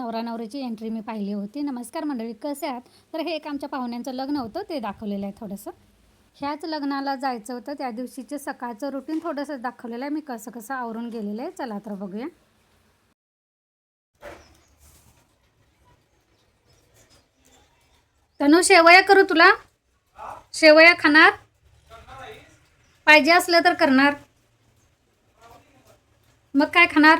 नवरा नवरीची एंट्री मी पाहिली होती. नमस्कार मंडळी, कसे आहात? तर हे एक आमच्या पाहुण्यांचं लग्न होतं, ते दाखवलेलं आहे थोडंसं. ह्याच लग्नाला जायचं होतं, त्या दिवशीचे सकाळचं रुटीन थोडंसं दाखवलेलं आहे. मी कसं कसं आवरून गेलेलं आहे, चला तर बघूया. तनु, शेवया करू तुला? शेवया खाणार? पाहिजे असलं तर करणार. मग काय खाणार?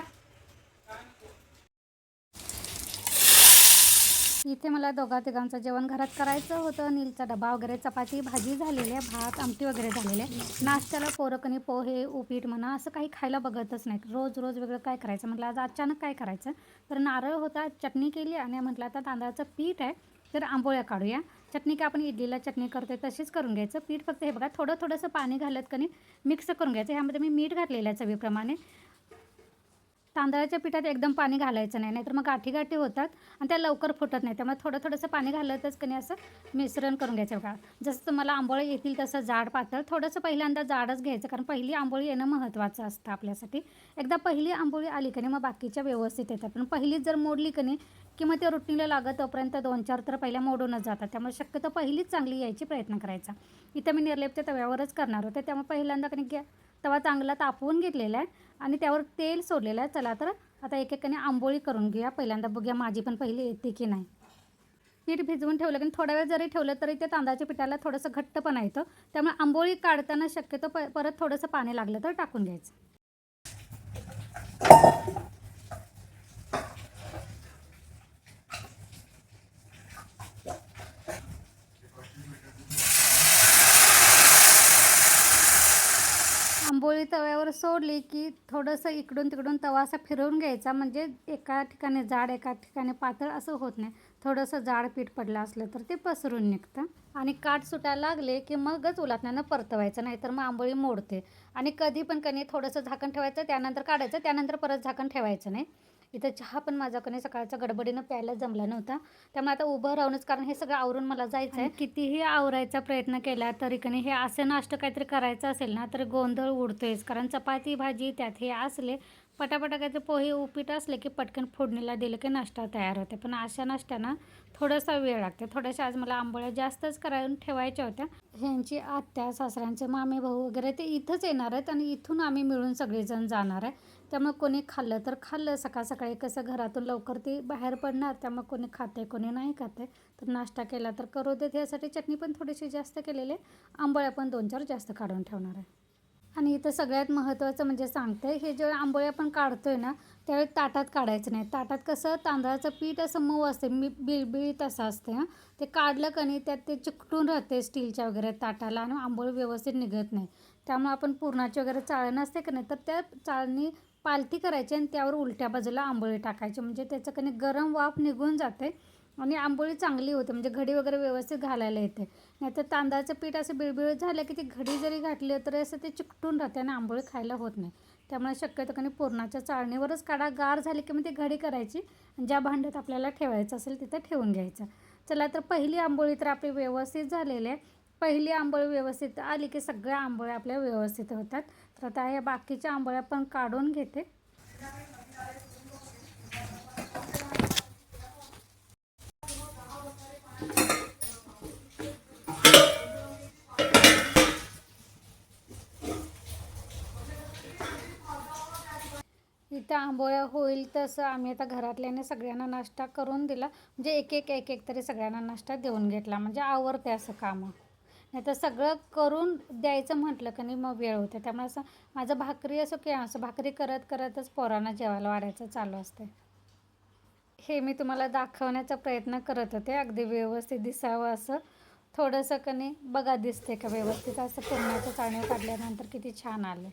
इथे मला दोघा तिघांचं जेवण घरात करायचं होतं. नीलचा डबा वगैरे, चपाती भाजी झालेली आहे, भात आमटी वगैरे झालेले आहे. नाश्त्याला पोरकणी पोहे उपीट म्हणा असं काही खायला बघतच नाहीत. रोज रोज वेगळं काय करायचं म्हटलं, आज अचानक काय करायचं. तर नारळ होता, चटणी केली आणि म्हटलं आता तांदळाचं पीठ आहे तर आंबोळ्या काढूया. चटणी काय आपण इडलीला चटणी करते तशीच करून घ्यायचं. पीठ फक्त हे बघा थोडंसं पाणी घालत कणी मिक्स करून घ्यायचं. ह्यामध्ये मी मीठ घातलेलं आहे चवीप्रमाणे. तांदळाच्या पिठात एकदम पाणी घालायचं नाही, नाहीतर मग गाठी गाठी होतात आणि त्या लवकर फुटत नाही. त्यामुळे थोडंसं पाणी घालतच कणी असं मिश्रण करून घ्यायचं बघा. जसं तुम्हाला आंबोळी येतील तसं जाड पातळ, थोडंसं पहिल्यांदा जाडच घ्यायचं, कारण पहिली आंबोळी येणं महत्त्वाचं असतं आपल्यासाठी. एकदा पहिली आंबोळी आली कणी मग बाकीच्या व्यवस्थित येतात. पण पहिलीच जर मोडली कणी की मग ते रुटीनला लागत तोपर्यंत 2-4 तर पहिल्या मोडूनच जातात. त्यामुळे शक्यतो पहिलीच चांगली यायची प्रयत्न करायचा. इथं मी निर्लेपच्या तव्यावरच करणार होते, त्यामुळे पहिल्यांदा कणी तवा चांगला तापवून घेतलेला आहे आणि त्यावर तेल सोडलेलं आहे. चला तर आता एक एकाने आंबोळी करून घेऊया. पहिल्यांदा बघूया माझी पण पहिली येते की नाही. पीठ भिजवून ठेवलं की थोडा वेळ जरी ठेवलं तरी ते तांदळाच्या पिठाला थोडंसं घट्टपणा येतं. त्यामुळे आंबोळी काढताना शक्यतो परत थोडंसं पाणी लागलं तर टाकून घ्यायचं. आंबोळी तव्यावर सोडली की थोडंसं इकडून तिकडून तवा असा फिरवून घ्यायचा, म्हणजे एका ठिकाणी जाड एका ठिकाणी पातळ असं होत नाही. थोडंसं जाड पीठ पडलं असलं तर ते पसरून निघतं आणि काठ सुटायला लागले की मगच उलटण्यानं परतवायचं, नाहीतर मग आंबोळी मोडते. आणि कधी पण कणी थोडंसं झाकण ठेवायचं, त्यानंतर काढायचं, त्यानंतर परत झाकण ठेवायचं नाही. इथं चहा पण माझा कणी सकाळच्या गडबडीनं प्यायला जमला नव्हता, त्यामुळे आता उभं राहूनच, कारण हे सगळं आवरून मला जायचं आहे. कितीही आवरायचा प्रयत्न केला तरी कणी हे असं नाश्ता काहीतरी करायचं असेल ना तर गोंधळ उडतोयच, कारण चपाती भाजी त्यात हे असले पटापटा काहीतरी पोहे उपीट असले की पटकन फोडणीला दिलं की नाश्ता तयार होते. पण अशा नाश्त्यानं थोडासा वेळ लागते. थोड्याशा आज मला आंबोळ्या जास्तच करायला ठेवायच्या होत्या. ह्यांची आत्या सासऱ्यांचे मामे भाऊ वगैरे ते इथंच येणार आहेत आणि इथून आम्ही मिळून सगळेजण जाणार आहे. त्यामुळे कोणी खाल्लं तर खाल्लं. सकाळ सकाळी कसं घरातून लवकर ते बाहेर पडणार, त्यामुळे कोणी खाते कोणी नाही खाते. तर नाश्ता केला तर करू देत. यासाठी चटणी पण थोडीशी जास्त केलेली आहे, आंबोळ्या पण 2-4 जास्त काढून ठेवणार आहे. आणि इथं सगळ्यात महत्त्वाचं म्हणजे सांगते, हे जेव्हा आंबोळी आपण काढतोय ना त्यावेळी ताटात काढायचं नाही. ताटात कसं तांदळाचं पीठ असं मऊ असते, बिळबिळीत असं असते हां. ते काढलं का नाही त्यात ते चिकटून राहते स्टीलच्या वगैरे ताटाला आणि आंबोळी व्यवस्थित निघत नाही. त्यामुळे आपण पुरणाची वगैरे चाळण असते का नाही, तर त्या चाळणी पालथी करायची आणि त्यावर उलट्या बाजूला आंबोळी टाकायची, म्हणजे त्याचं कणी गरम वाफ निघून जाते आणि आंबोळी चांगली होते, म्हणजे घडी वगैरे व्यवस्थित घालायला येते. नाहीतर तांदळाचं पीठ असं बिळबिळ झालं की ती घडी जरी घातली तर असं ते चिकटून राहते आणि आंबोळी खायला होत नाही. त्यामुळे शक्यतो कणी पुरणाच्या चाळणीवरच काढा. गार झाली की मग ती घडी करायची आणि ज्या भांड्यात आपल्याला ठेवायचं असेल तिथं ठेवून घ्यायचं. चला तर पहिली आंबोळी तर आपली व्यवस्थित झालेली आहे. पहिली आंबोळी व्यवस्थित आली की सगळ्या आंबोळ्या आपल्या व्यवस्थित होतात. तर आता या बाकीच्या आंबोळ्या पण काढून घेते. इथं आंबोळ्या होईल तसं आम्ही आता घरातल्याने सगळ्यांना नाश्ता करून दिला, म्हणजे एक तरी सगळ्यांना नाश्ता देऊन घेतला, म्हणजे आवरते असं कामं. नाही तर सगळं करून द्यायचं म्हटलं का नाही मग वेळ होते. त्यामुळे असं माझं भाकरी असो की असं भाकरी करत करतच पोरांना जेवायला वाढायचं चालू असते. हे मी तुम्हाला दाखवण्याचा प्रयत्न करत होते, अगदी व्यवस्थित दिसावं असं. थोडंसं कणी बघा दिसते का व्यवस्थित, असं पुरणाच्या चाळणी काढल्यानंतर किती छान आले.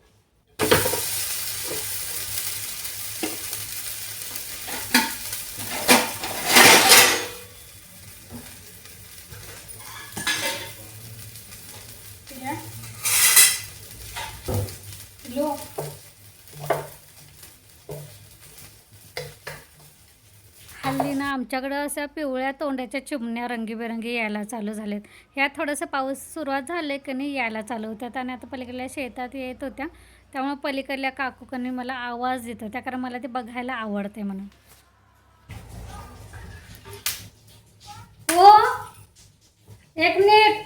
हल्ली ना आमच्याकडं अशा पिवळ्या तोंडाच्या चिमण्या रंगीबेरंगी यायला चालू झालेत. ह्या थोडंसं पाऊस सुरुवात झाले की नाही यायला चालू होत्यात आणि आता पलीकडल्या शेतात येत होत्या. त्यामुळे पलीकडल्या काकूकांनी मला आवाज देत होत्या, कारण मला ते बघायला आवडते म्हणून. एक मिनिट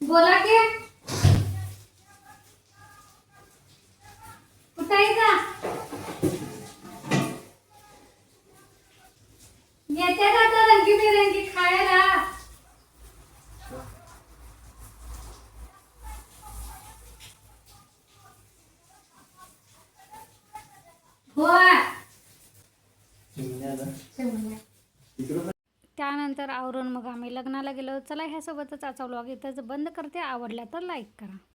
बोला की कुठं आहे का येते का तर रंगीबेरंगी खायला होय त्यानंतर आवरून मग आम्ही लग्नाला गेलो. चला ह्यासोबतच आजचा व्लॉग इथंच बंद करते. आवडला तर लाईक करा.